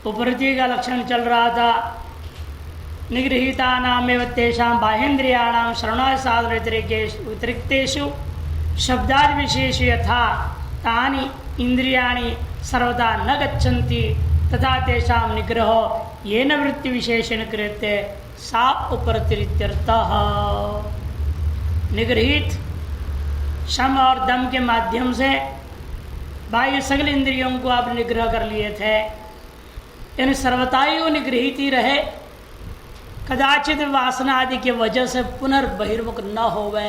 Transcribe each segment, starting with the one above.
उपरति का लक्षण चल रहा था। निगृहीता नामेव तेषां बाह्येन्द्रियाणां श्रवणादि साधन व्यतिरिक्तेषु शब्दादि विशेषु यथा तानि इंद्रियाणि सर्वदा न गच्छन्ति तथा तेषां निग्रहो येन वृत्ति विशेषेण क्रियते सा उपरतिरित्यर्थः। निगृहीत शम और दम के माध्यम से बाह्य सगल इंद्रियों को आप निग्रह कर लिए थे, यानी सर्वतायु निगृहित ही रहे, कदाचित वासना आदि के वजह से पुनर्बहिर्मुख न होवे।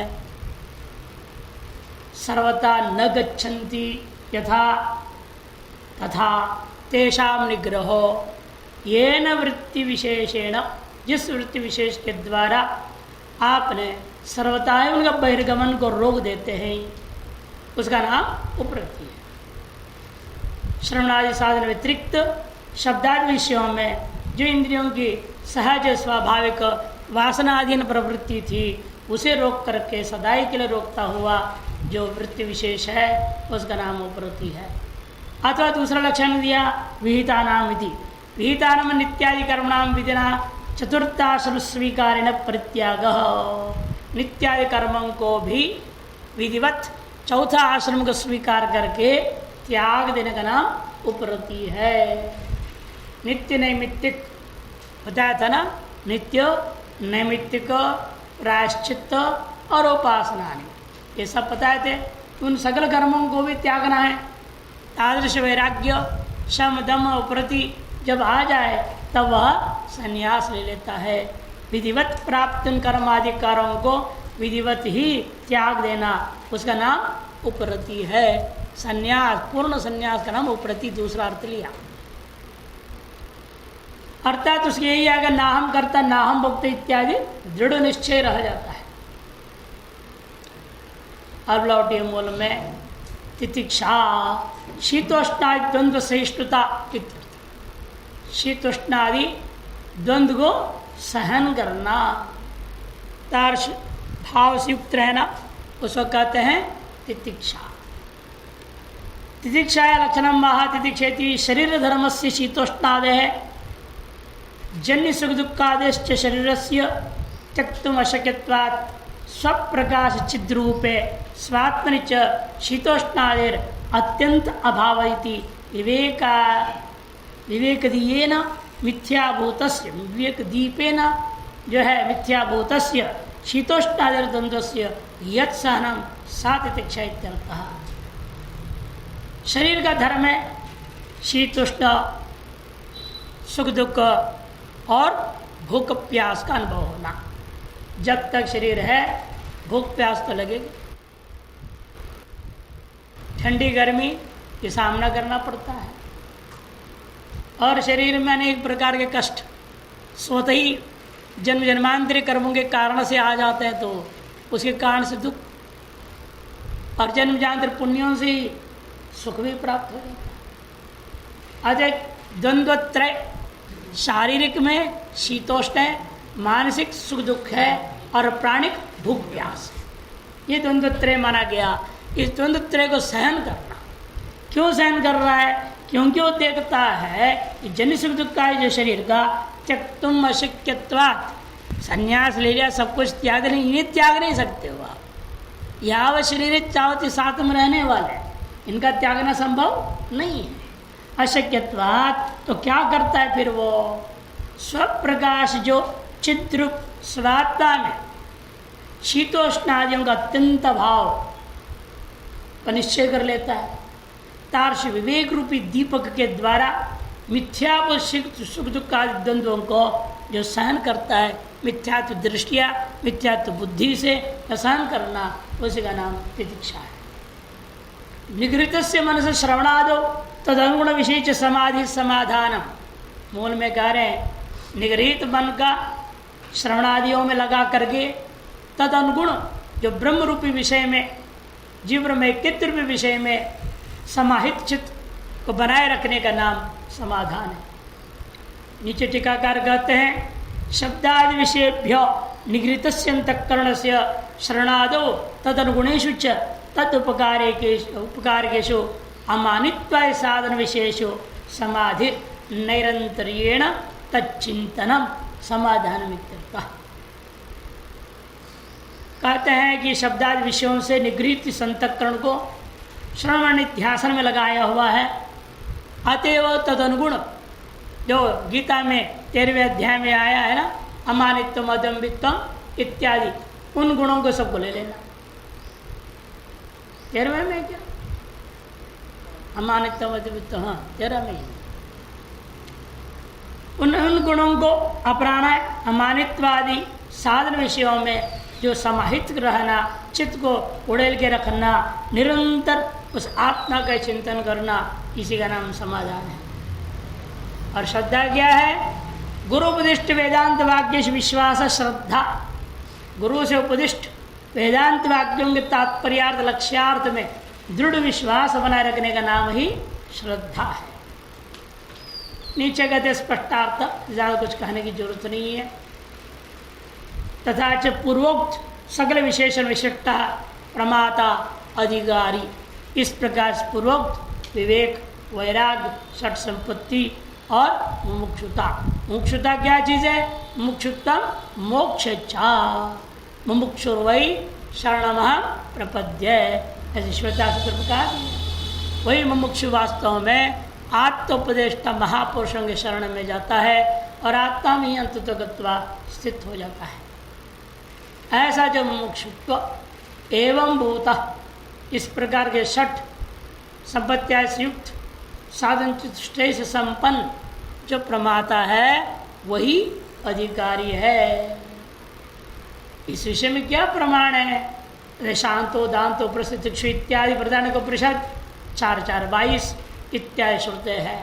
सर्वता न गच्छन्ति यथा तथा तेषां निग्रहो येन वृत्ति विशेषेण, जिस वृत्ति विशेष के द्वारा आपने सर्वताएं उनका बहिर्गमन को रोक देते हैं, उसका नाम उपरति है। श्रवणादि साधन व्यतिरिक्त शब्दादि विषयों में जो इंद्रियों की सहज स्वाभाविक वासनाधीन प्रवृत्ति थी, उसे रोक करके सदाई के लिए रोकता हुआ जो वृत्ति विशेष है, उसका नाम उपरति है। अथवा दूसरा लक्षण दिया विहिता नाम विधि। विहिता नाम नित्यादि कर्मणाम विधिना चतुर्थाश्रम स्वीकारेण परित्याग। नित्यादि कर्मों को भी विधिवत चौथा आश्रम को स्वीकार करके त्याग देने का नाम उपरति है। नित्य नैमित्तिक बताया था ना, नित्य नैमित्तिक प्रायश्चित्त और उपासना, ये सब बताए थे। उन सकल कर्मों को भी त्यागना है। तादृश वैराग्य शम दम उपरति जब आ जाए तब वह संन्यास ले लेता है। विधिवत प्राप्त उन कर्माधिकारों को विधिवत ही त्याग देना, उसका नाम उपरति है। संन्यास, पूर्ण संन्यास का नाम उपरति दूसरा अर्थ लिया। अर्थात उसके यही आगे ना हम करता ना हम भोक्ता इत्यादि दृढ़ निश्चय रह जाता है। अब लौटिए मूल में तितिक्षा शीतोष्णादि द्वंद्व सहिष्णुता। शीतोष्णादि द्वंद्व को सहन करना, तार्श भाव से युक्त रहना, उसको कहते हैं तितिक्षा। तितिक्षाया लक्षणम महा तितिक्षेति शरीर धर्म से शीतोष्णादे है जन्य सुख दुखादेश्च शरीरस्य त्यक्तुम अशक्यत्वात् स्वप्रकाश चिद्रूपे स्वात्मनि च शीतोष्णादेर अत्यंत अभाव इति विवेकदीयेन मिथ्याभूतस्य, विवेक दीपेन जो है मिथ्याभूतस्य शीतोष्णादेर द्वंद्वस्य यत् सहनम सा तितिक्षा इत्यर्थः। शरीर का धर्म है शीतोष्ण, सुख दुख और भूख प्यास का अनुभव होना। जब तक शरीर है भूख प्यास तो लगेगी, ठंडी गर्मी ये सामना करना पड़ता है। और शरीर में अनेक प्रकार के कष्ट स्वतः ही जन्म जन्मांतरी कर्मों के कारण से आ जाते हैं, तो उसके कारण से दुख, और जन्म जन्मांतर पुण्यों से ही सुख भी प्राप्त हो जाता है। अधिक द्वंद्वत्रय, शारीरिक में शीतोष्ण है, मानसिक सुख दुख है, और प्राणिक भूख प्यास, ये द्वंद्वत्रय माना गया। इस द्वंद्वत्रय को सहन करना, क्यों सहन कर रहा है? क्योंकि वो देखता है कि जन्य सुख दुख का जो शरीर का त्यक्तुम अशक्यत्वात्, संन्यास ले लिया, सब कुछ त्याग नहीं, इन्हें त्याग नहीं सकते हो आप। यावत शरीर चावत साथ में रहने वाले, इनका त्यागना संभव नहीं है। अशक्यत्वात्, तो क्या करता है फिर वो? स्वप्रकाश जो चिद्रूप स्वात्मा में शीतोष्णादियों का अत्यंत भाव का निश्चय कर लेता है। तार्श विवेक रूपी दीपक के द्वारा मिथ्यात्व सुख दुख आदि द्वंद्वों को जो सहन करता है, मिथ्यात्व दृष्टिया मिथ्यात्व बुद्धि से सहन करना, उसी का नाम तितिक्षा है। निगृहित से मन से श्रवणादो तदनुगुण विशेष समाधि समाधान। मूल में कह रहे हैं निगृहित मन का श्रवणादियों में लगा करके तद अनुगुण जो ब्रह्म रूपी विषय में, जीव ब्रह्मैक्यत्व रूपी विषय में समाहित चित्त को बनाए रखने का नाम समाधान है। नीचे टीकाकार कहते हैं शब्दादि विषयभ्यो निगृहितस्य अंतःकरणस्य श्रवणादो तदनुगुणेषु च तद उपकारेषु अमानित्वाय साधन विशेषो समाधि नैरंतर्येण तच्चिंतनम समाधान मित्यर्थः। कहते हैं कि शब्दादि विषयों से निगृहित संतकरण को श्रवण निध्यासन में लगाया हुआ है। अतएव तदनुगुण जो गीता में 13वें अध्याय में आया है ना, अमानित्वम अदम्भित्वम इत्यादि, उन गुणों को सबको ले लेना। 13वें में क्या अमानित्वम अदम्भित्वम, हाँ 13 में ही उन गुणों को अपनाना है। अमानित्वादि साधन विषयों में जो समाहित रहना, चित्त को उड़ेल के रखना, निरंतर उस आत्मा का चिंतन करना, इसी का नाम समाधान है। और श्रद्धा क्या है? गुरु उपदिष्ट वेदांत वाक्य विश्वास श्रद्धा। गुरु से उपदिष्ट वेदांत वाक्यों के तात्पर्यार्थ लक्ष्यार्थ में दृढ़ विश्वास बनाए रखने का नाम ही श्रद्धा है। नीचे कहते स्पष्टार्थ, ज्यादा कुछ कहने की जरूरत नहीं है। तथा च पूर्वोक्त सकल विशेषण विशिष्टा प्रमाता अधिकारी, इस प्रकार से पूर्वोक्त विवेक, वैराग्य, षट संपत्ति और मुमुक्षुता। मुमुक्षुता क्या चीज है? मुमुक्षुत्तम मोक्षेच्छा, मुमुक्षुर्वै शरणमहं प्रपद्ये, ऐसे श्वेता सूत्र में कहा। वही मुमुक्षु वास्तव में आत्मोपदेष्टा महापुरुषों के शरण में जाता है और आत्मा में ही अंततोगत्वा स्थित हो जाता है। ऐसा जो मुमुक्षुत्व एवं भूता, इस प्रकार के षट संपत्तियां से युक्त साधन चतुष्टय से संपन्न जो प्रमाता है वही अधिकारी है। इस विषय में क्या प्रमाण है? शांतो दांतो प्रसिद्ध इत्यादि प्रधान को परिषद 4:4-22 इत्यादि श्रुते है।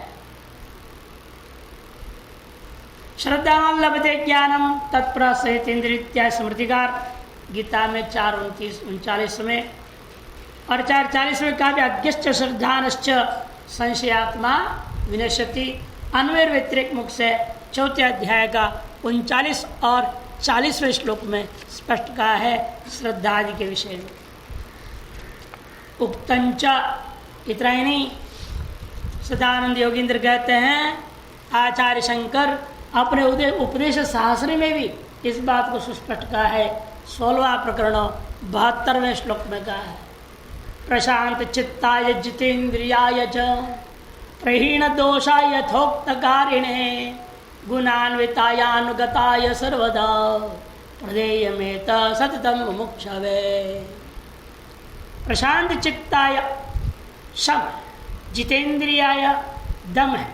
श्रद्धा लभते ज्ञानम तत्प्रसहित इंद्रिय स्मृतिकार, गीता में 4:29-39 में और 4:40 में कहा अज्ञश्च श्रद्धानश्च संशयात्मा विनश्यति। अन्वय व्यतिरिक्त मुख से 4थे अध्याय का 39 और 40वें श्लोक में स्पष्ट कहा है श्रद्धा आदि के विषय में। उक्तंच, इतना ही नहीं, सदानंद योगींद्र कहते हैं आचार्य शंकर अपने उपदेश शास्त्र में भी इस बात को सुस्पष्ट कहा है। 16वां प्रकरण 72वें श्लोक में कहा है प्रशांत चित्ताय जितेन्द्रियाय च प्रहीण दोषाय यथोक्तकारिणे गुणान्वितायानुगताय सर्वदा प्रदेयमेत सततम मुमुक्षवे। प्रशांत चित्ताय शम, जितेन्द्रियाय दम है,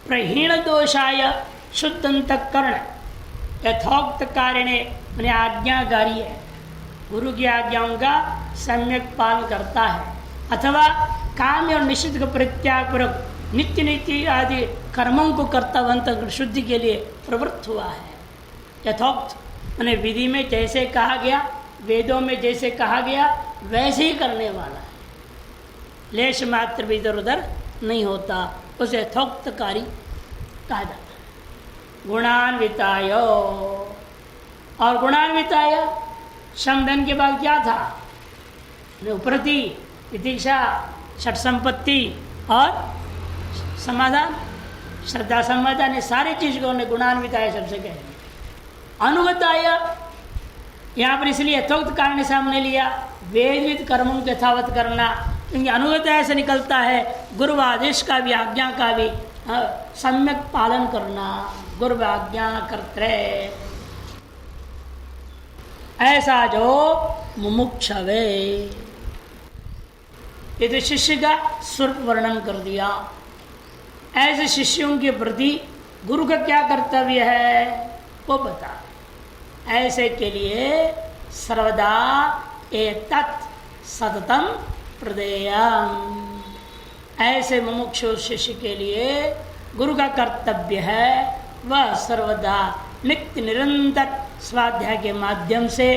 प्रहीण दोषाय शुद्ध अंतःकरण, यथोक्त कारिणे मैंने आज्ञाकारी है, गुरु की आज्ञाओं का सम्यक पालन करता है, अथवा काम और निषिद्ध को परित्याग पूर्वक नित्य नीति आदि कर्मों को करता हुआ अंतःकरण शुद्धि के लिए प्रवृत्त हुआ है। यथोक्त मैंने विधि में जैसे कहा गया, वेदों में जैसे कहा गया वैसे ही करने वाला है, लेश मात्र भी इधर उधर नहीं होता, उसे यथोक्तकारी कहा जाता है। गुणान्विताय, और गुणान्विताय समधन के बाद क्या था? उपरति, तितिक्षा, षट संपत्ति और समाधान, श्रद्धा समाधान, ये सारी चीज को उन्हें गुणान्विताय सबसे कह दिया। अनुगताय यहाँ पर इसलिए यथोक्त कारण से हमने लिया, वेदविद कर्मों के यथावत करना, क्योंकि अनुगताय से निकलता है गुरु आदेश का भी, आज्ञा का भी सम्यक पालन करना, गुरु आज्ञा कर्त्रे, ऐसा जो मुमुक्षवे। ये तो शिष्य का स्वरूप वर्णन कर दिया। ऐसे शिष्यों के प्रति गुरु का क्या कर्तव्य है वो बता। ऐसे के लिए सर्वदा एतत् सततम प्रदेयम्, ऐसे मुमुक्षु शिष्य के लिए गुरु का कर्तव्य है वह सर्वदा नित्य निरंतर स्वाध्याय के माध्यम से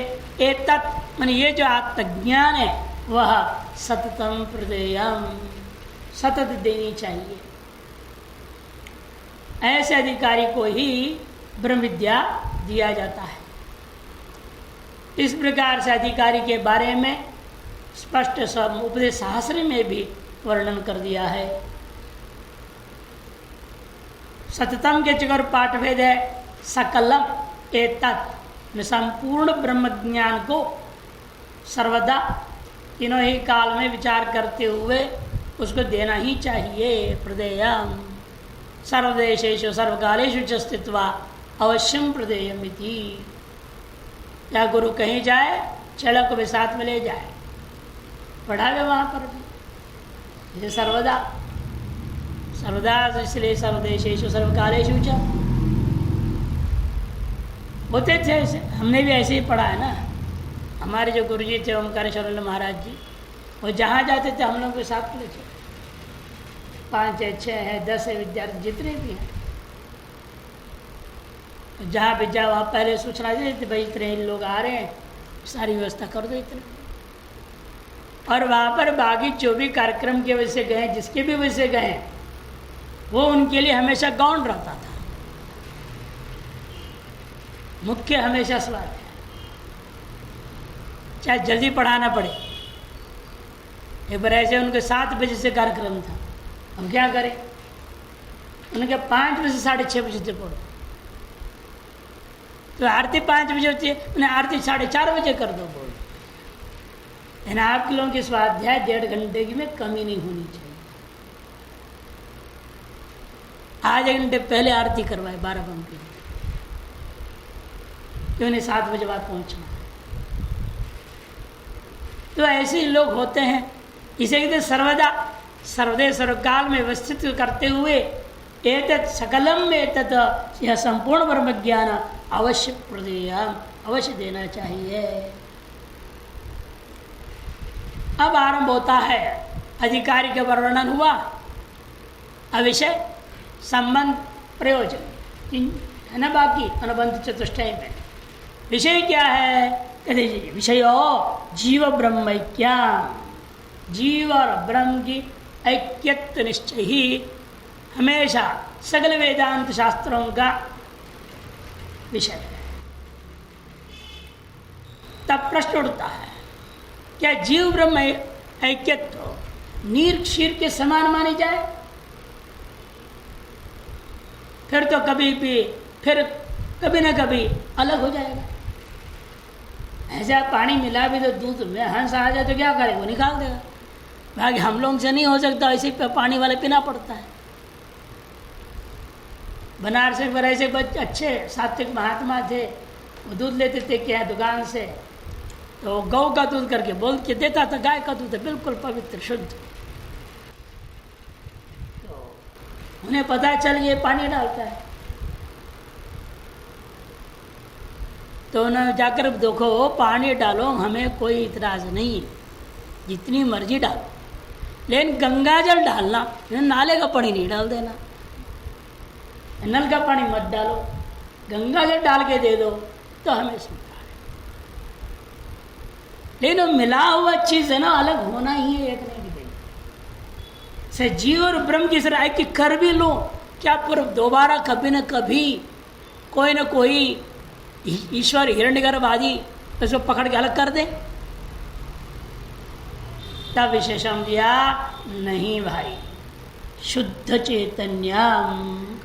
एतत् माने ये जो आत्मज्ञान है वह सततम प्रदेयम्, सतत देनी चाहिए। ऐसे अधिकारी को ही ब्रह्म विद्या दिया जाता है। इस प्रकार से अधिकारी के बारे में स्पष्ट सब उपदेश शास्त्र में भी वर्णन कर दिया है। सततम के चकर पाठ भेद है सकलम एतत्, संपूर्ण ब्रह्म ज्ञान को सर्वदा तीनों ही काल में विचार करते हुए उसको देना ही चाहिए। प्रदेयम सर्वदेशेषु सर्वकालेषु च स्थित्वा अवश्यम प्रदेयमिति। या गुरु कहीं जाए चलो को भी साथ में ले जाए, पढ़ावे वहाँ पर भी, जैसे सर्वदा सर्वदा, इसलिए सर्वदेशेषु सर्वकालेषु च होते थे ऐसे। हमने भी ऐसे ही पढ़ा है ना। हमारे जो गुरुजी थे ओमकारेश्वर महाराज जी, वो जहाँ जाते थे हम लोग के साथ ले चले। 5 है 6 है 10 है विद्यार्थी जितने भी हैं, जहाँ भी जाओ वहाँ पहले सूचना दे देते भाई इतने लोग आ रहे हैं, सारी व्यवस्था कर दो इतने। और वहाँ पर बाकी जो भी कार्यक्रम की वजह से गए, जिसके भी वजह से गए, वो उनके लिए हमेशा गौण रहता था। मुख्य हमेशा स्वाद है, चाहे जल्दी पढ़ाना पड़े। एक बार ऐसे उनके 7 बजे से कार्यक्रम था, हम क्या करें, उनके 5 बजे से 6:30 बजे से पढ़ो। तो आरती 5 बजे होती है, उन्हें आरती 4:30 बजे कर दो बोल। यानी आप लोगों की स्वाध्याय 1.5 घंटे की में कमी नहीं होनी चाहिए। आधे घंटे पहले आरती करवाए 12 बम के लिए, कि उन्हें 7 बजे बाद पहुंचना। तो ऐसे ही लोग होते हैं। इसे कहते सर्वदा सर्वदे सर्वकाल में व्यवस्थित करते हुए एतत् सकलम एतत्, यह संपूर्ण ब्रह्म ज्ञान अवश्य प्रदेयम, अवश्य देना चाहिए। अब आरंभ होता है, अधिकारी का वर्णन हुआ, अविषय संबंध प्रयोजन है ना। बाकी अनुबंध चतुष्टय में विषय क्या है, कहते विषय जीव ब्रह्मैक्या, जीव और ब्रह्म की ऐक्यत्व निश्चय ही हमेशा सगल वेदांत शास्त्रों का विषय है। तब प्रश्न उठता है, क्या जीव ब्रह्म ऐक्यत्व नीर क्षीर के समान मानी जाए? फिर तो कभी भी फिर कभी ना कभी अलग हो जाएगा। ऐसा पानी मिला भी तो दूध में हंस आ जाए तो क्या करे, वो निकाल देगा। बाकी हम लोग से नहीं हो सकता, ऐसे पानी वाले पीना पड़ता है। बनारस में ऐसे अच्छे सात्विक महात्मा थे, वो दूध लेते थे क्या दुकान से, तो गौ का दूध करके बोल के देता था, गाय का दूध है बिल्कुल पवित्र शुद्ध। तो उन्हें पता चल गया पानी डालता है, तो उन्होंने जाकर देखो पानी डालो, हमें कोई इतराज़ नहीं है, जितनी मर्जी डालो, लेकिन गंगा जल डालना, नाले का पानी नहीं डाल देना, नल का पानी मत डालो, गंगा जल डाल के दे दो तो हमें स्वीकार है। लेकिन मिला हुआ चीज़ है ना, अलग होना ही है, एक नहीं कि से जीव और ब्रह्म की तरह ऐक्य कर भी लो, क्या पर दोबारा कभी न कभी कोई न कोई ईश्वर हिरण्यगर्भ आदि इसको पकड़ के अलग कर दे? तब विशेषण दिया, नहीं भाई, शुद्ध चैतन्यम,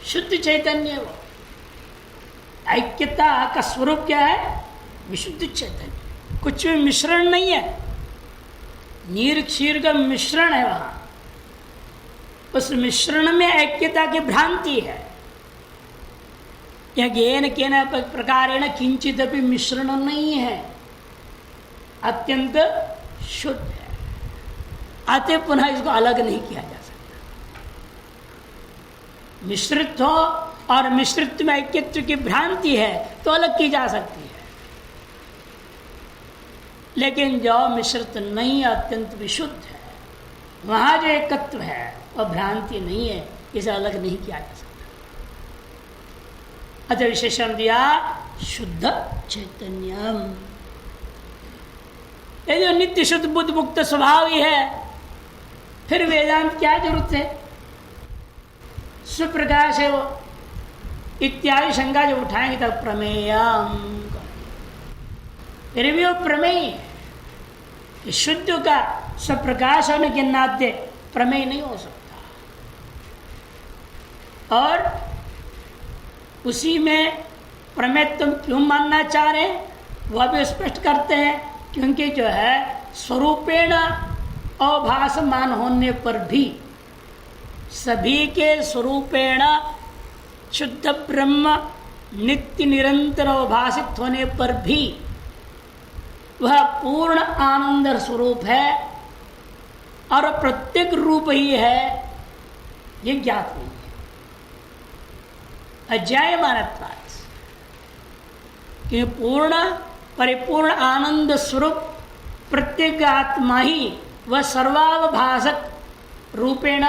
शुद्ध चैतन्य वो ऐक्यता का स्वरूप क्या है? विशुद्ध चैतन्य, कुछ भी मिश्रण नहीं है, नीर क्षीर का मिश्रण है वहां। उस मिश्रण में ऐक्यता की भ्रांति है। यह गेन केन प्रकारेण किंचित भी मिश्रण नहीं है, अत्यंत शुद्ध है। अतः पुनः इसको अलग नहीं किया जा सकता। मिश्रित हो और मिश्रित में ऐक्यत्व की भ्रांति है तो अलग की जा सकती है, लेकिन जो मिश्रित नहीं, अत्यंत विशुद्ध है, वहां जो एकत्व है वह भ्रांति नहीं है, इसे अलग नहीं किया जा सकता। अतः विशेषण दिया शुद्ध चैतन्यम। ये जो नित्य शुद्ध बुद्ध मुक्त स्वभाव ही है, फिर वेदांत क्या जरूरत है? सुप्रकाश है वो, इत्यादि शंका जो उठाएंगे तब प्रमेयम, फिर भी वो प्रमेय है। शुद्ध का स्वप्रकाश होने के नाते प्रमेय नहीं हो सकता। और उसी में प्रमेय तुम क्यों मानना चाह रहे हैं वह भी स्पष्ट करते हैं, क्योंकि जो है स्वरूपेण अभासमान होने पर भी सभी के स्वरूपेण शुद्ध ब्रह्म नित्य निरंतर अभासित होने पर भी वह पूर्ण आनंद स्वरूप है और प्रत्येक रूप ही है, ये ज्ञात नहीं है। अज्ञायमानत्वात् कि पूर्ण परिपूर्ण आनंद स्वरूप प्रत्येक आत्मा ही वह सर्वावभाषक रूपेण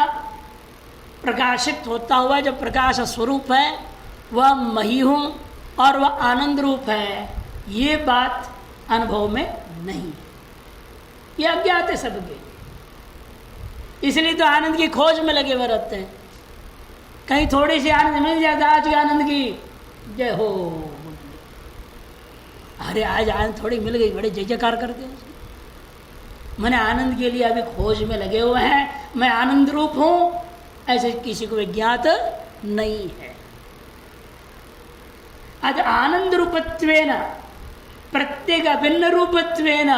प्रकाशित होता हुआ जो प्रकाश स्वरूप है वह मही हूं और वह आनंद रूप है, ये बात अनुभव में नहीं है, यह अज्ञात है सबके। इसलिए तो आनंद की खोज में लगे हुए रहते हैं। कहीं थोड़ी सी आनंद मिल जाता, आज के आनंद की जय हो, अरे आज आनंद थोड़ी मिल गई, बड़े जय जयकार करते हैं। मैंने आनंद के लिए अभी खोज में लगे हुए हैं, मैं आनंद रूप हूं, ऐसे किसी को ज्ञात नहीं है। आज आनंद रूपत्वेन प्रत्येक अभिन्न रूपत्वेन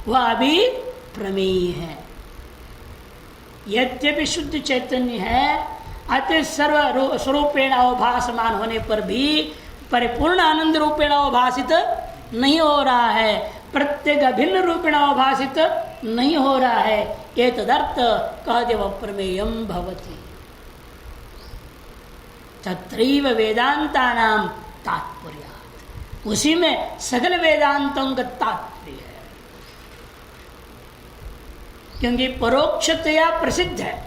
वह अभी प्रमेय है। यद्यपि शुद्ध चैतन्य है, अति सर्व स्वरूपेण अवभासमान होने पर भी परिपूर्ण आनंद रूपेण अवभासित नहीं हो रहा है, प्रत्येक अभिन्न रूपेण अवभासित नहीं हो रहा है। ये तदर्थ कह देव प्रमेयम भवति तत्रैव वेदांतानां तात्पर्यात्, उसी में सगल वेदांतों का तात्पर्य है, क्योंकि परोक्षतया प्रसिद्ध है।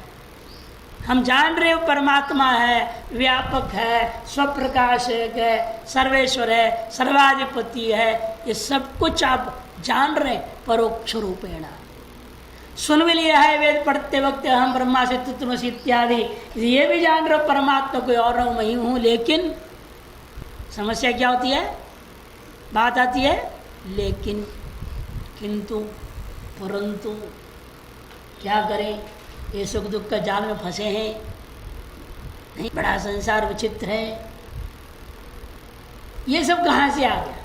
हम जान रहे हो परमात्मा है, व्यापक है, स्वप्रकाशक है, सर्वेश्वर है, सर्वाधिपति है, ये सब कुछ आप जान रहे परोक्ष रूपेण। सुन भी लिया है वेद पढ़ते वक्त हम ब्रह्मासि तत्त्वमसि इत्यादि, ये भी जान रहे हो परमात्मा कोई और मैं ही हूं, लेकिन समस्या क्या होती है, बात आती है लेकिन, किंतु, परंतु, क्या करें, ये सुख दुख का जाल में फंसे हैं, नहीं बड़ा संसार विचित्र है, ये सब कहां से आ गया।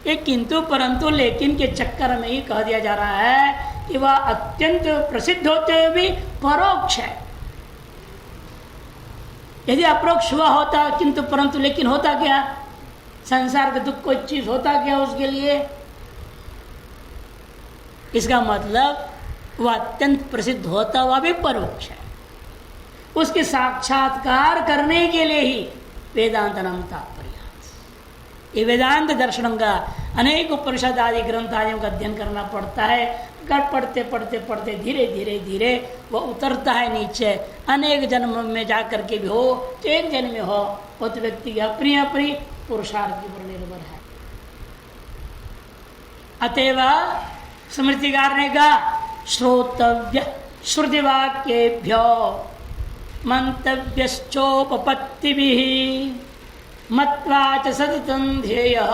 ये किंतु परंतु लेकिन के चक्कर में ही कह दिया जा रहा है कि वह अत्यंत प्रसिद्ध होते हुए भी परोक्ष है। यदि अप्रोक्ष हुआ होता किंतु परंतु लेकिन होता क्या, संसार का दुख कोई चीज होता क्या उसके लिए। इसका मतलब वह अत्यंत प्रसिद्ध होता हुआ भी परोक्ष है। उसके साक्षात्कार करने के लिए ही वेदांत नाम तात्पर्य। ये वेदांत दर्शन का अनेक उपनिषद आदि ग्रंथ आदियों का अध्ययन करना पड़ता है। पढ़ते पढ़ते पढ़ते धीरे धीरे धीरे वह उतरता है नीचे। अनेक जन्म में जाकर के भी हो, तो एक जन्म में हो, वो तो व्यक्ति की अपनी अपनी पुरुषार्थ के ऊपर निर्भर है। अतएव स्मृतिकार ने कहा श्रोतव्य श्रुतिवाक्येभ्यो मंतव्यश्चोपपत्तिभिः मत्वा च सततं ध्येयः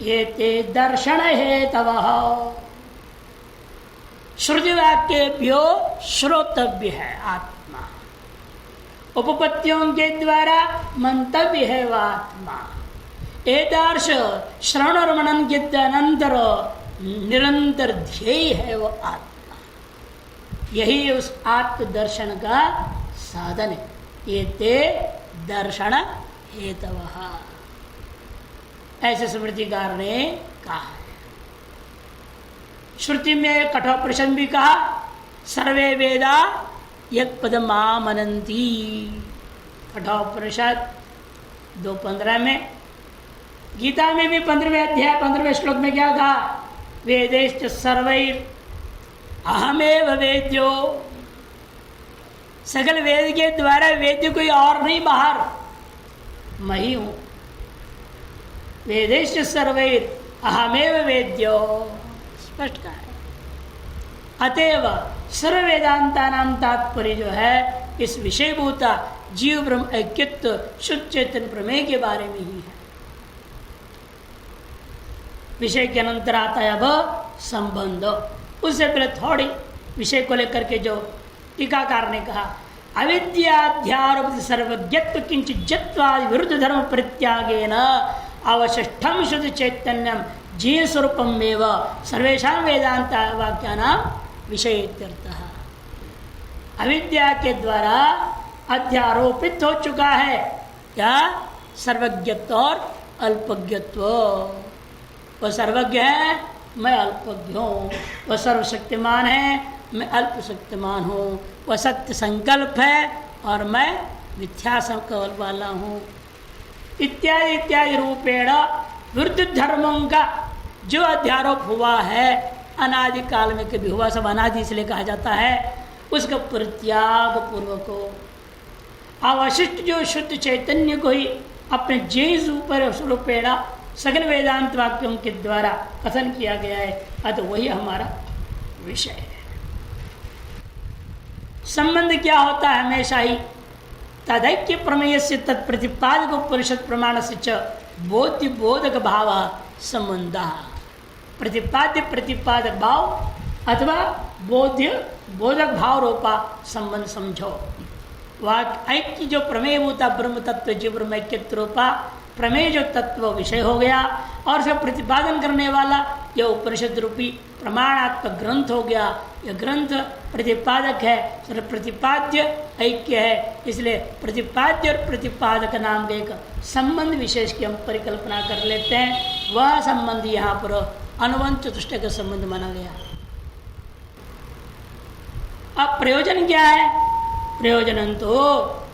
एते दर्शन हेतवः। श्रुतिवाक्येभ्यो श्रोतव्य है आत्मा, उपपत्तियों के द्वारा मंतव्य है वह आत्मा। एतार्श श्रवण और मनन के अनंतर निरंतर ध्येय है वो आत्मा। यही उस आत्म दर्शन का साधन है। ये ते दर्शन हेतवः, ऐसे स्मृतिकार ने कहा है। श्रुति में कठोपनिषद भी कहा सर्वे वेदा यत् पदमामनन्ति। कठोपनिषद 2:15 में, गीता में भी 15वें अध्याय 15वें श्लोक में क्या कहा, वेदेश्च सर्वैर् अहमेव वेद्यो। सकल वेद के द्वारा वेद्य कोई और नहीं, बाहर मैं ही हूं। वेदेश्च सर्वैर् अहमेव वेद्यो, स्पष्ट कहा है। अतएव सर्व वेदांता नाम तात्पर्य जो है इस विषयभूता जीव ब्रह्म ऐक्यत्व शुद्ध चेतन प्रमेय के बारे में ही है। विषय के अनंतर आता है अब संबंध। उससे पहले थोड़ी विषय को लेकर के जो टीकाकार ने कहा अविद्याध्यारोपित सर्वज्ञत्व किंचित जत्वादि विरुद्ध धर्म परित्यागेन अवशिष्टम शुद्ध चैतन्यम जीव स्वरूपम एव सर्वेषां वेदांत वाक्यानां विषय इत्यर्थः। अविद्या के द्वारा अध्यारोपित हो चुका है क्या? सर्वज्ञत्व और अल्पज्ञत्व। वह सर्वज्ञ है, मैं अल्पज्ञ हूँ। वह सर्वशक्तिमान है, मैं अल्पशक्तिमान हूँ। वह सत्य संकल्प है और मैं मिथ्या संकल्प वाला हूँ। इत्यादि इत्यादि रूपेण विरुद्ध धर्मों का जो अध्यारोप हुआ है अनादि काल में कभी हुआ, सब अनादि इसलिए कहा जाता है, उसका परित्याग पूर्वक अवशिष्ट जो शुद्ध चैतन्य को ही अपने जेस ऊपर स्वरूपेण सगल वेदांत वाक्यों के द्वारा कथन किया गया है, अतः वही हमारा विषय है। संबंध क्या होता है? हमेशा ही तदैक्य प्रमेय से तत्प्रतिपादक उपनिषद प्रमाण से च बोध्य बोधक भाव संबंध। प्रतिपाद्य प्रतिपादक भाव अथवा बोध्य बोधक भाव रूपा संबंध समझो। वह ऐक्य जो प्रमेय होता ब्रह्म तत्व जीव ब्रह्म ऐक्यत्व रूपा प्रमेय जो तत्व विषय हो गया और उसका प्रतिपादन करने वाला यह उपनिषद रूपी प्रमाणात्मक ग्रंथ हो गया। यह ग्रंथ प्रतिपादक है, प्रतिपाद्य ऐक्य है, इसलिए प्रतिपाद्य और प्रतिपादक नाम के एक संबंध विशेष की हम परिकल्पना कर लेते हैं। वह संबंध यहाँ पर अनुबंध चतुष्टय का संबंध माना गया। अब प्रयोजन क्या है? प्रयोजन तो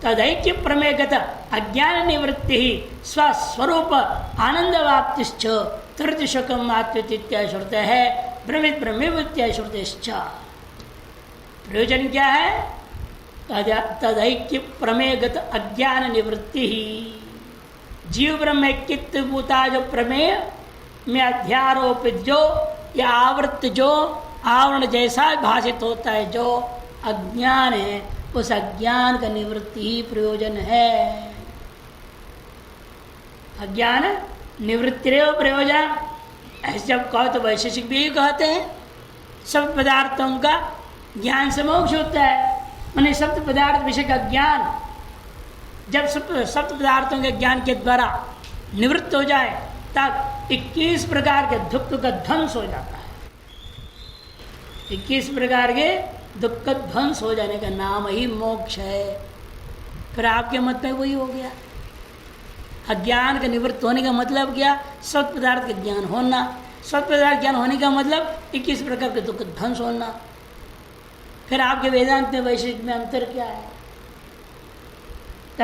तदैक्य प्रमेयगत अज्ञान निवृत्ति ही स्वस्वरूप आनंद वाप्तिश्च तृतीयशकम आत्मतीत्या श्रुत है ब्रह्मित ब्रह्मित्या श्रुतिश्च। प्रयोजन क्या है? तदैक्य प्रमेयगत अज्ञान निवृत्ति ही जीव ब्रह्म ऐक्यत्व भूता जो प्रमेय में अध्यारोपित जो या आवृत्त जो आवरण जैसा भाषित होता है जो अज्ञान है, उस अज्ञान का निवृत्ति ही प्रयोजन है। अज्ञान निवृत्ति रे प्रयोजन। ऐसे जब कहो तो वैशेषिक भी कहते हैं सब पदार्थों का ज्ञान से मोक्ष होता है। माने सब पदार्थ विषय का ज्ञान जब सब पदार्थों के ज्ञान के द्वारा निवृत्त हो जाए तब 21 प्रकार के दुख का ध्वंस हो जाता है। 21 प्रकार के दुख का ध्वंस हो जाने का नाम ही मोक्ष है। फिर आपके मत में वही हो गया। अज्ञान का निवृत्त होने का मतलब क्या? सत पदार्थ का ज्ञान होना। सत पदार्थ ज्ञान होने का मतलब 21 प्रकार के दुख का ध्वंस होना। फिर आपके वेदांत में वैशिष्ट में अंतर क्या है?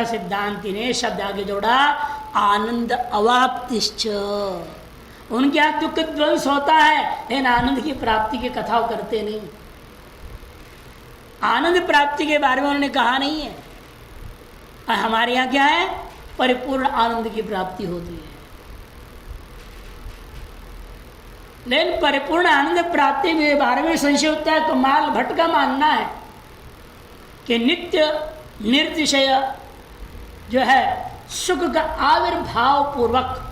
सिद्धांति ने शब्द आगे जोड़ा आनंद अवाप्तिश्च। उनके यहाँ दुख ध्वंस होता है लेकिन आनंद की प्राप्ति की कथा करते नहीं। आनंद प्राप्ति के बारे में उन्होंने कहा नहीं है। और हमारे यहाँ क्या है? परिपूर्ण आनंद की प्राप्ति होती है। लेकिन परिपूर्ण आनंद प्राप्ति के बारे में संशय होता है। कुमार भट्ट का मानना है कि नित्य निर्तिशय जो है सुख का आविर्भाव पूर्वक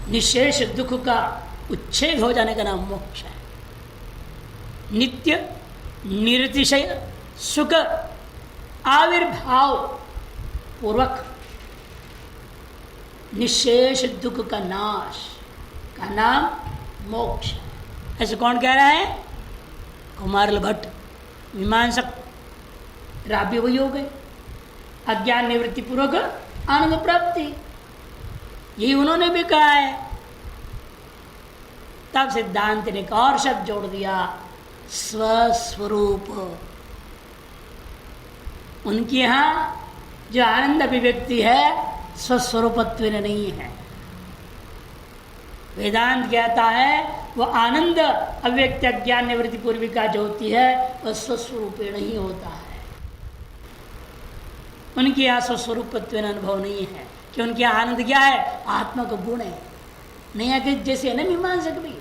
निशेष दुख का उच्छेद हो जाने का नाम मोक्ष है। नित्य निर्तिशय सुख आविर्भाव पूर्वक निशेष दुख का नाश का नाम मोक्ष है। ऐसे कौन कह रहा है? कुमार भट्ट मीमांसक। राबी वही हो गए। अज्ञान निवृत्ति पूर्वक आनंद प्राप्ति, यही उन्होंने भी कहा है। तब सिद्धांत ने एक और शब्द जोड़ दिया, स्वस्वरूप। उनके यहाँ जो आनंद अभिव्यक्ति है स्वस्वरूपत्व नहीं है। वेदांत कहता है वो आनंद अभिव्यक्ति अज्ञान निवृत्ति पूर्विका जो होती है वह स्वस्वरूपेण ही होता है। उनके यहाँ स्वस्वरूपत्व अनुभव नहीं है कि उनके यहाँ आनंद क्या है? आत्मा का गुण है। नहीं है जैसे है ना मीमांसक भी।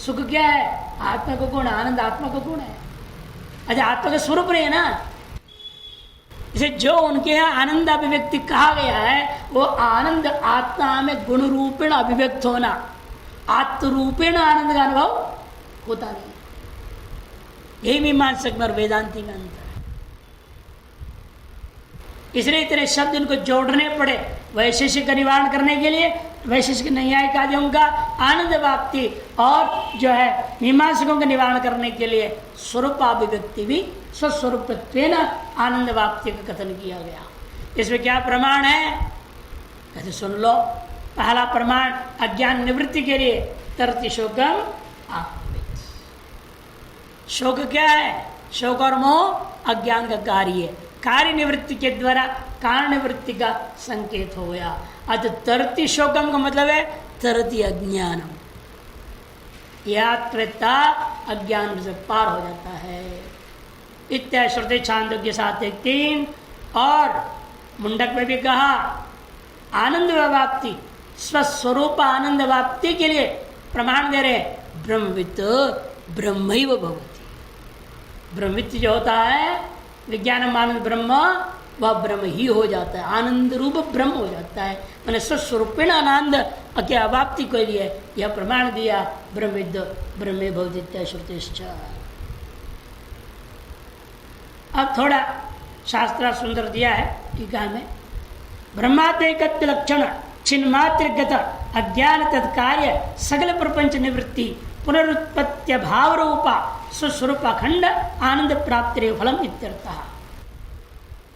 सुख क्या है? आत्मा का गुण। आनंद आत्मा का गुण है। अच्छा आत्मा का स्वरूप नहीं है ना। इसे जो उनके यहाँ आनंद अभिव्यक्ति कहा गया है वो आनंद आत्मा में गुण रूपेण अभिव्यक्त होना, आत्मरूपेण आनंद का अनुभव होता नहीं। यही मीमांसक और वेदांति में अंतर है। इसलिए इतने शब्द इनको जोड़ने पड़े वैशेषिक का निवारण करने के लिए। वैशेषिक न्यायिक आदियों का आनंद व्याप्ति और जो है मीमांसकों का निवारण करने के लिए स्वरूपाभिव्यक्ति भी स्वस्वरूपत्वेन आनंद व्याप्ति का कथन किया गया। इसमें क्या प्रमाण है कहते सुन लो। पहला प्रमाण अज्ञान निवृत्ति के लिए तरति शोकम आत्मवित्। शोक क्या है? शोक और मोह अज्ञान का कार्य है। कार्य निवृत्ति के द्वारा कारण निवृत्ति का संकेत हो गया। अत तरति शोकम का मतलब है तरति अज्ञानम। यात्रेता अज्ञान से पार हो जाता है। इत्या श्रुति छांदोग्य 7:3 और मुंडक में भी कहा आनंद व्याप्ति स्वस्वरूप आनंद व्याप्ति के लिए प्रमाण दे रहे ब्रह्मवित् ब्रह्मैव भवति। ब्रह्मवित् जो होता है विज्ञानम आनंद ब्रह्म, वह ब्रह्म ही हो जाता है, आनंद रूप ब्रह्म हो जाता है। मैंने स्वस्वरूपेण आनंद के अवाप्ति के लिए यह प्रमाण दिया ब्रह्मविद् ब्रह्मे भवति श्रुतिश्च। अब थोड़ा शास्त्र सुंदर दिया है टीका में। ब्रह्मात्मैकत्व लक्षण छिन्मात्रगत अज्ञान तत्कार्य सकल प्रपंच निवृत्ति पुनरुत्पत्ति भाव रूपा स्वस्वरूप अखंड आनंद प्राप्ति फलम इत्यर्थः।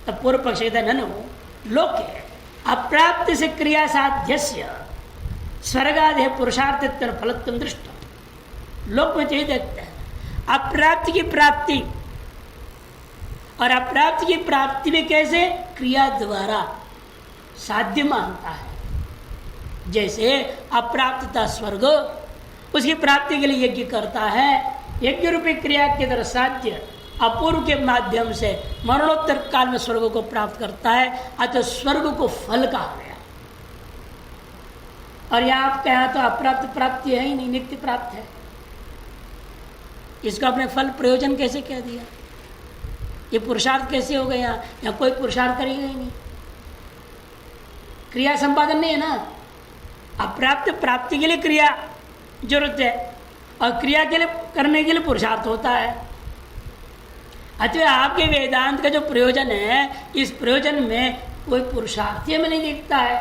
तब पूर्व पक्ष ननु लोके अप्राप्ति से क्रिया साध्यस्य स्वर्गादि पुरुषार्थित्व फलत्व दृष्ट। लोक में चाहिए देखते हैं अप्राप्ति की प्राप्ति, और अप्राप्ति की प्राप्ति में कैसे क्रिया द्वारा साध्य मानता है। जैसे अप्राप्तता स्वर्ग, उसकी प्राप्ति के लिए यज्ञ करता है, यज्ञ रूपी क्रिया के द्वारा साध्य अपूर्व के माध्यम से मरणोत्तर काल में स्वर्ग को प्राप्त करता है। अतः स्वर्ग को फल कहा गया। और यहाँ आप कहें तो अप्राप्त प्राप्ति है ही नहीं, नित्य प्राप्त है। इसको अपने फल प्रयोजन कैसे कह दिया? ये पुरुषार्थ कैसे हो गया? यहाँ कोई पुरुषार्थ करेगा ही नहीं, क्रिया संपादन नहीं है ना। अप्राप्त प्राप्ति के लिए क्रिया जरूरत है और क्रिया के लिए करने के लिए पुरुषार्थ होता है। अतः आपके वेदांत का जो प्रयोजन है, इस प्रयोजन में कोई पुरुषार्थी में नहीं दिखता है,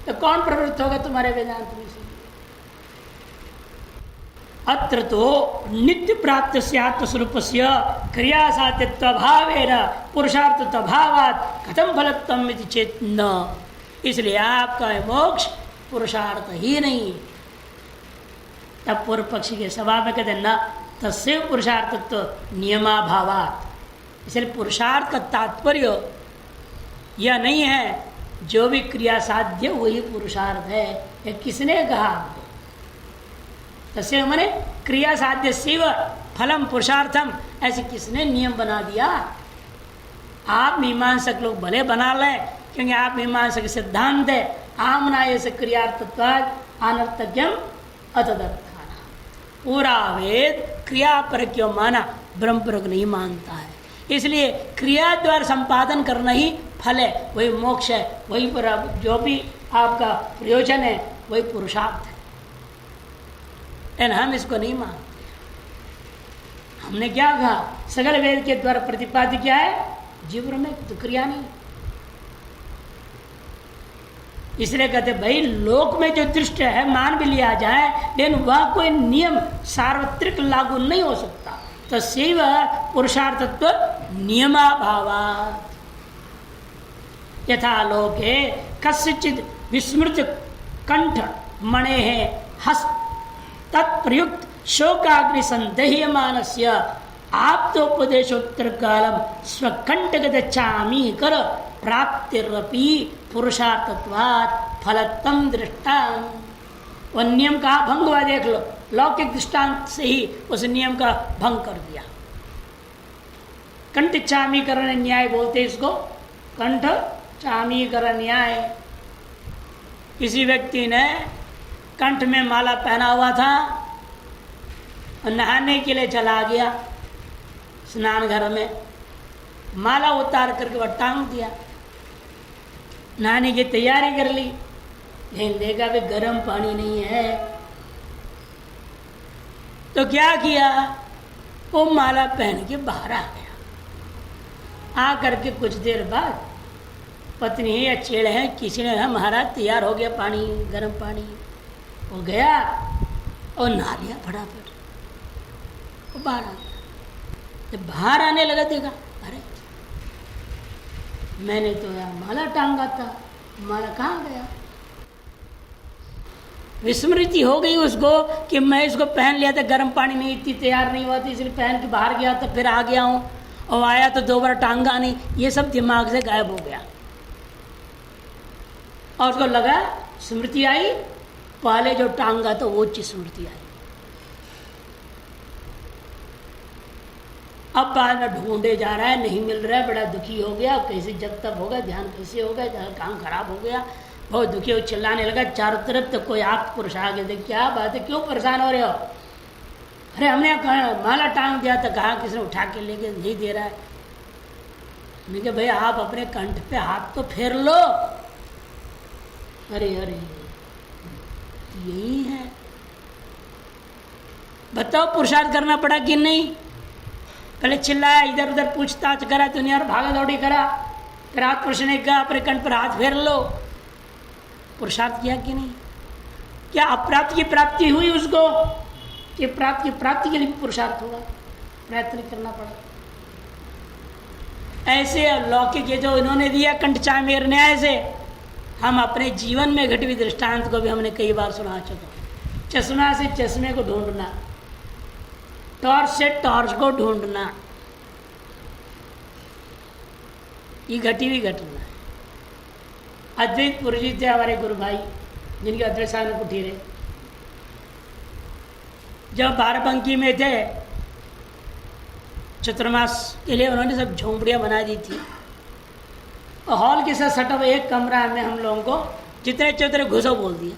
तो कौन प्रवृत्त होगा तुम्हारे वेदांत में से? अत्र तो नित्य प्राप्त से आत्मस्वरूप से क्रिया साध्यत्व भावेन पुरुषार्थ भावात कथम फलत्वम इति चेत न। इसलिए आपका मोक्ष पुरुषार्थ ही नहीं। तब पूर्व पक्षी के स्वभाव में कहते न तस्व पुरुषार्थत्व नियमाभावात। इसलिए पुरुषार्थ का तात्पर्य यह नहीं है जो भी क्रिया साध्य वही पुरुषार्थ है। यह किसने कहा आपको? तस्व माने क्रिया साध्य शिव फलम पुरुषार्थम, ऐसे किसने नियम बना दिया? आप मीमांसक लोग भले बना लें, क्योंकि आप मीमांसक सिद्धांत है आमनाय से क्रियार्थत्वाद अनर्थक्यम अतदर्थाना। पूरा वेद क्रिया पर क्यों माना, ब्रह्म पर नहीं मानता है। इसलिए क्रिया द्वारा संपादन करना ही फल है, वही मोक्ष है, वही पर जो भी आपका प्रयोजन है वही पुरुषार्थ है। लेकिन हम इसको नहीं मानते। हमने क्या कहा? सगल वेद के द्वारा प्रतिपादित क्या है? जीव में तो क्रिया नहीं। इसलिए कहते भाई लोक में जो दृष्टि है मान भी लिया जाए, लेकिन वह कोई नियम सार्वत्रिक लागू नहीं हो सकता। तो शिव पुरुषार्थत्व नियमाभावात्। यथा लोके कस्यचित् विस्मृत कंठ मणे हस्त तत्प्रयुक्त शोकाग्नि संदेह्यमानस्य आप्तोपदेशोत्तर कालम स्वकंठगत चामी कर प्राप्तिरपि पुरुषार्थत्वात् फलत्वं दृष्टान। वह नियम का भंग हुआ, देख लो, लौकिक दृष्टांत से ही उस नियम का भंग कर दिया। कंठ चामीकरण न्याय बोलते इसको, कंठ चामीकरण न्याय। किसी व्यक्ति ने कंठ में माला पहना हुआ था और नहाने के लिए चला गया स्नान घर में, माला उतार करके वह टांग दिया, नहाने की तैयारी कर ली, लेकिन देखा भी गर्म पानी नहीं है। तो क्या किया? वो माला पहन के बाहर आ गया। आ करके कुछ देर बाद पत्नी है या चेड़े हैं किसी ने, है महाराज तैयार हो गया पानी, गर्म पानी। वो गया और नहा लिया फटाफट, वो बाहर आ गया। जब बाहर आने लगा देखा, अरे मैंने तो यार माला टांगा था, माला कहाँ गया? विस्मृति हो गई उसको कि मैं इसको पहन लिया था, गर्म पानी नहीं, इतनी तैयार नहीं हुआ थी इसलिए पहन के बाहर गया था, फिर आ गया हूँ और आया तो 2 बार टांगा नहीं। ये सब दिमाग से गायब हो गया और उसको लगा, स्मृति आई, पहले जो टांगा तो वो चीज स्मृति आई। अब बाद में ढूंढे जा रहा है, नहीं मिल रहा है, बड़ा दुखी हो गया, कैसे जब तक होगा, ध्यान कैसे होगा, काम खराब हो गया, बहुत दुखी हो, चिल्लाने लगा चारों तरफ। तो कोई आप पुरुष आ गए थे, क्या बात है, क्यों परेशान हो रहे हो? अरे हमने माला टांग दिया था, कहा किसने उठा के लेके नहीं दे रहा है। मैंने कहा भैया आप अपने कंठ पे हाथ तो फेर लो। अरे अरे यही है, बताओ पुरुषार्थ करना पड़ा कि नहीं? पहले चिल्लाया, इधर उधर पूछताछ करा, दुनिया भागा दौड़ी करा, फिर हाथ पुरुष ने कहा अपने कंठ पर हाथ फेर लो। पुरुषार्थ किया कि नहीं? क्या अप्राप्त की प्राप्ति हुई उसको? कि प्राप्त की प्राप्ति के लिए भी पुरुषार्थ होगा, प्रयत्न करना पड़ा। ऐसे लौकिक ये जो इन्होंने दिया कंठ चामेर न्याय से, हम अपने जीवन में घटे हुए दृष्टांत को भी हमने कई बार सुना चुका। चश्मा से चश्मे को ढूंढना, टॉर्च से टॉर्च को ढूंढना, ये घटी हुई घटना है। अद्वैत पुरी जी थे हमारे गुरु भाई, जिनके अद्वैत साधन कुटीर, जब बाराबंकी में थे चतुर्मास के लिए उन्होंने सब झोंपड़ियाँ बना दी थी और हॉल के साथ सटा हुआ एक कमरा में हम लोगों को जितने चौतरे घुसो बोल दिया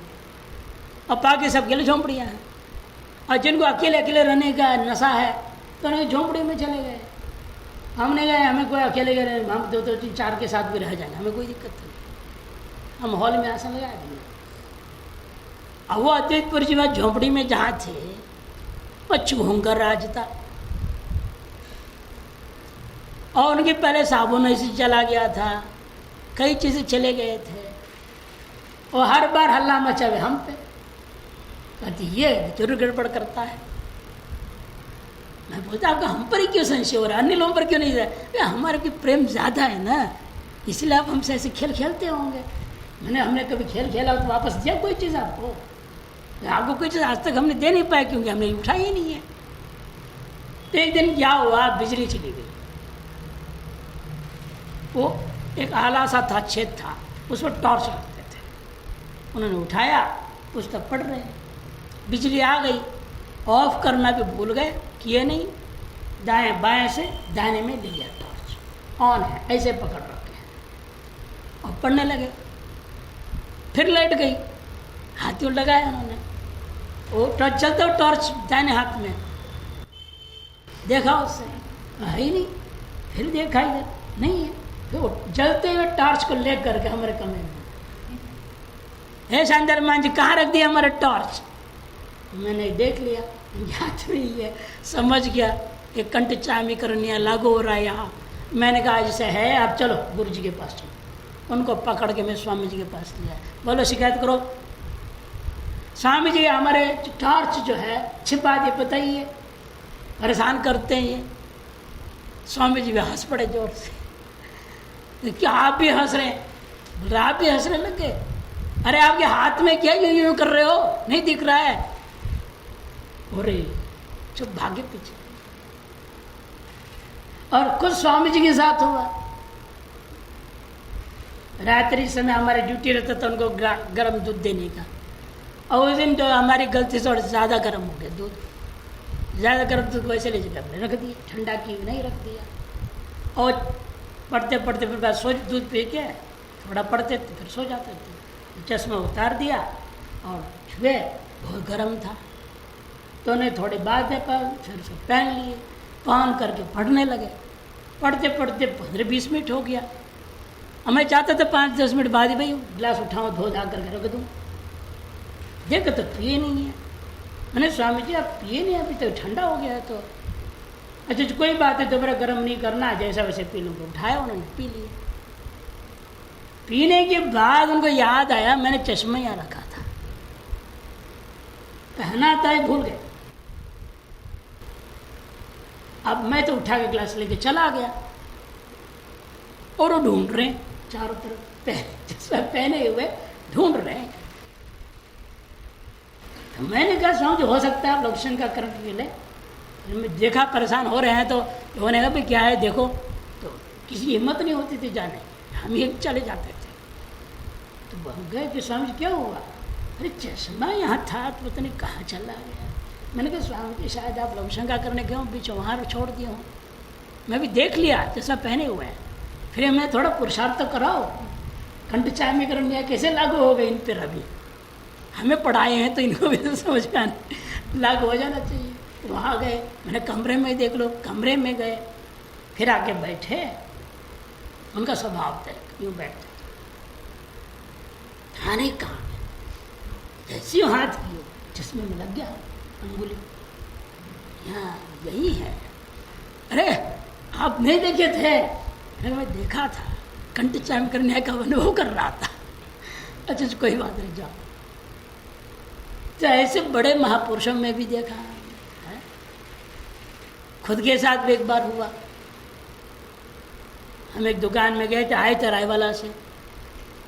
और बाकी सब के लिए झोंपड़ियाँ हैं। और जिनको अकेले अकेले रहने का नशा है तो उन्हें झोंपड़ी में चले गए। हमने गए, हमें कोई अकेले गए, हम 2 3 4 के साथ भी रह जाएंगे, हमें कोई दिक्कत नहीं, हम हॉल में आसन लगा देंगे। अब वो अद्वैतपुर जी में झोंपड़ी में जहाँ थे वो चुहंकर राज था और उनके पहले साबुन ऐसे चला गया था, कई चीज़ें चले गए थे और हर बार हल्ला मचावे हम पे, कहती ये जरूर गड़बड़ करता है। मैं बोलता आपका हम पर ही क्यों संशय हो रहा है, अन्य लोगों पर क्यों नहीं रहा? हमारे की प्रेम ज़्यादा है ना, इसलिए आप हमसे ऐसे खेल खेलते होंगे। हमने कभी खेल खेला तो वापस दिया कोई चीज़ आपको? आपको कोई चीज़ आज तक हमने दे नहीं पाया क्योंकि हमने उठाई ही नहीं है। तो एक दिन क्या हुआ, बिजली चली गई। वो एक आला सा था, छेद था, उस पर टॉर्च रखते थे। उन्होंने उठाया, पुस्तक पढ़ रहे, बिजली आ गई, ऑफ करना भी भूल गए, किए नहीं, दाएं बाएं से दाहिने में ले लिया, टॉर्च ऑन है ऐसे पकड़ रखे और पढ़ने लगे। फिर लाइट गई, हाथ में लगाया उन्होंने, वो टॉर्च चलता हो, टॉर्च दाहिने हाथ में, देखा उससे है ही नहीं, फिर देखा इधर नहीं है, फिर जलते हुए टॉर्च को ले करके हमारे कमरे में, हे शानदार मान जी कहाँ रख दिया हमारे टॉर्च? मैंने देख लिया, याद नहीं है, समझ गया कि कंठ चामी करनिया लागू हो रहा है यहाँ। मैंने कहा जैसे है, आप चलो गुरु जी के पास चलो। उनको पकड़ के मैं स्वामी जी के पास लिया, बोलो शिकायत करो। स्वामी जी हमारे टॉर्च जो है छिपा दिए, पता ही है, परेशान करते हैं ये। स्वामी जी भी हंस पड़े जोर से, क्या आप भी हंस रहे हैं? बोल रहे आप भी हंसने लग गए? अरे आपके हाथ में क्या यूं कर रहे हो, नहीं दिख रहा है? अरे चुप, भागे पीछे। और कुछ स्वामी जी के साथ हुआ, रात्रि समय हमारे ड्यूटी रहता था उनको गर्म दूध देने का, और उस दिन तो हमारी गलती से और ज़्यादा गर्म हो गया दूध, ज़्यादा गर्म दूध वैसे ले जाकर हमने रख दिया, ठंडा की नहीं रख दिया। और पढ़ते पढ़ते फिर बाद सो, दूध पी के थोड़ा पढ़ते थे फिर सो जाते थे। चश्मा उतार दिया और छुए, बहुत गर्म था तो उन्हें थोड़ी बाद में फिर से पहन लिए, पहन करके पढ़ने लगे। पढ़ते पढ़ते 15-20 मिनट हो गया, और मैं चाहता था 5-10 मिनट बाद ही भाई गिलास उठाऊँ, धो धा करके रख दूँ। देखो तो पिए नहीं है। मैंने स्वामी जी आप पिए नहीं, अभी तो ठंडा हो गया है। तो अच्छा कोई बात है, दोबारा गर्म नहीं करना, जैसा वैसे पी लूँगा। उठाया उन्होंने, पी लिए। पीने के बाद उनको याद आया मैंने चश्मा यहाँ रखा था, पहना था, भूल गए। अब मैं तो उठा के ग्लास लेके चला गया और वो ढूंढ रहे हैं चारों तरफ, चश्मा पहने हुए ढूंढ रहे हैं। तो मैंने कहा स्वामी जी हो सकता है आप लोकेशन का करंट के लिए, देखा परेशान हो रहे हैं तो उन्होंने कहा भाई क्या है देखो, तो किसी की हिम्मत नहीं होती थी जाने, हम ही चले जाते थे। तो हम गए कि स्वामी जी क्या हुआ, अरे चश्मा यहाँ था तो पता नहीं कहाँ चला गया। मैंने कहा स्वामी जी शायद आप लवशंका करने गए हो, बीच वहाँ छोड़ दिया हूँ, मैं भी देख लिया चश्मा पहने हुए हैं, फिर मैं थोड़ा पुरुषार्थ तो कराओ, कंठ चामीकरण या कैसे लागू हो गए इन पर, अभी हमें पढ़ाए हैं तो इनको भी तो समझ में लागू हो जाना चाहिए। तो वहाँ गए, मैंने कमरे में देख लो, कमरे में गए, फिर आके बैठे, उनका स्वभाव था यूँ बैठते था नहीं कहाँ जैसी हाथ की चश्मे में लग गया अंगुली, यहाँ यही है। अरे आप नहीं देखे थे? अरे मैं देखा था, कंठ चाम करने का अनुभव कर रहा था। अच्छा कोई बात नहीं, जाओ। तो ऐसे बड़े महापुरुषों में भी देखा है, खुद के साथ भी एक बार हुआ। हम एक दुकान में गए थे, आए थे रायवाला से,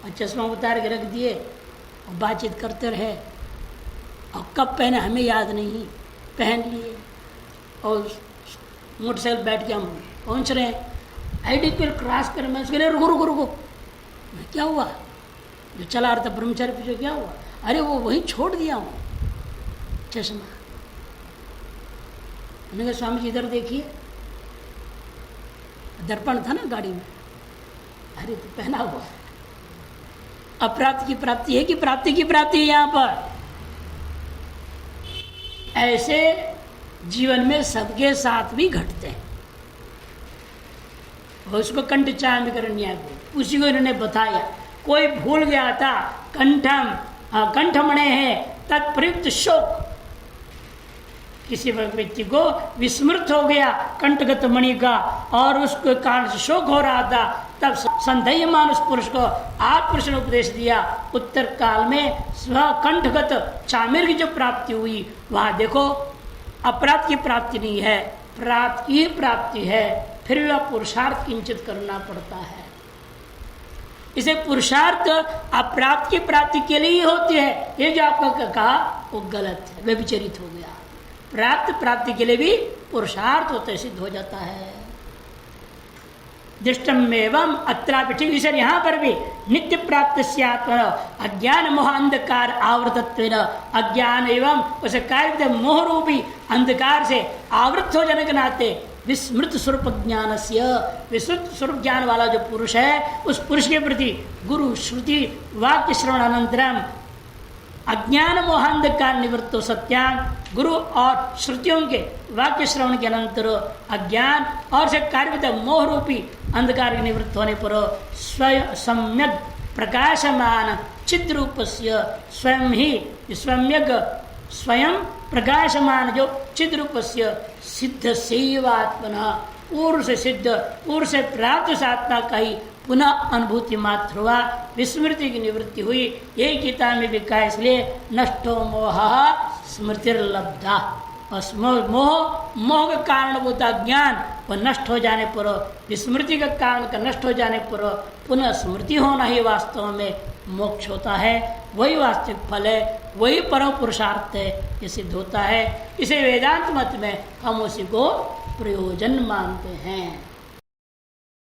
और चश्मा उतार के रख दिए और बातचीत करते रहे, और कब पहने हमें याद नहीं, पहन लिए और मोटरसाइकिल बैठ के हम पहुंच रहे हैं, आईडी पर क्रॉस कर, मैं उसके लिए रुको रुको रुको, क्या हुआ? जो चला रहा था ब्रह्मचारी पीछे, क्या हुआ? अरे वो वहीं छोड़ दिया हूँ चश्मा। मैंने कहा स्वामी जी इधर देखिए, दर्पण था ना गाड़ी में, अरे तो पहना हुआ। अप्राप्ति की प्राप्ति है कि प्राप्ति की प्राप्ति है यहाँ पर। ऐसे जीवन में सबके साथ भी घटते हैं, उसको कंठ चामीकरण न्याय उसी को इन्होंने बताया। कोई भूल गया था, कंठमणे है तत्प्रयुक्त शोक, किसी व्यक्ति को विस्मृत हो गया कंठगत मणि का और उसके कारण से शोक हो रहा था, तब संदेयमान उस पुरुष को आप पुरुष ने उपदेश दिया। उत्तर काल में स्व कंठगत चामिर की जो प्राप्ति हुई, वहां देखो अपराध की प्राप्ति नहीं है, प्राप्त की प्राप्ति है, फिर भी वह पुरुषार्थ किंचित करना पड़ता है। इसे पुरुषार्थ अप्राप्त की प्राप्ति के लिए ही होती है, ये जो आपका कहा वो गलत है, व्यभिचरित हो गया। प्राप्त प्राप्ति के लिए भी पुरुषार्थ होते सिद्ध हो जाता है। दृष्टम एवं अत्रापि, ठीक इसे यहाँ पर भी नित्य प्राप्त से आत्मा अज्ञान मोह अंधकार आवृतत्वेन, अज्ञान एवं उसे कार्य मोह रूपी अंधकार से आवृत हो जाने के नाते विस्मृत स्वरूप ज्ञान से, विस्मृत स्वरूप ज्ञान वाला जो पुरुष है, उस पुरुष के प्रति गुरु श्रुति वाक्य श्रवण अनंतरम अज्ञान मोहांधकार निवृत्तो सत्यान, गुरु और श्रुतियों के वाक्य श्रवण के अनंतर अज्ञान और से कार्य मोह रूपी अंधकार के निवृत्त होने पर स्वयं सम्यक प्रकाशमान चिद रूप से स्वयं ही सम्यक स्वयं प्रकाशमान जो चिद रूप से सिद्ध सेवात्मना, पूर्व से सिद्ध पूर्व से प्राप्त आत्मा का ही पुनः अनुभूति मात्र हुआ, विस्मृति की निवृत्ति हुई। यही गीता में भी कहा, इसलिए नष्टो मोह स्मृतिर्लब्धा, और मोह का कारण होता ज्ञान, वह नष्ट हो जाने पर, विस्मृति का कारण का नष्ट हो जाने पर पुनः स्मृति होना ही वास्तव में मोक्ष होता है। वही वास्तविक फल है, वही परम पुरुषार्थ है, ये सिद्ध होता है। इसे वेदांत मत में हम उसी को प्रयोजन मानते हैं।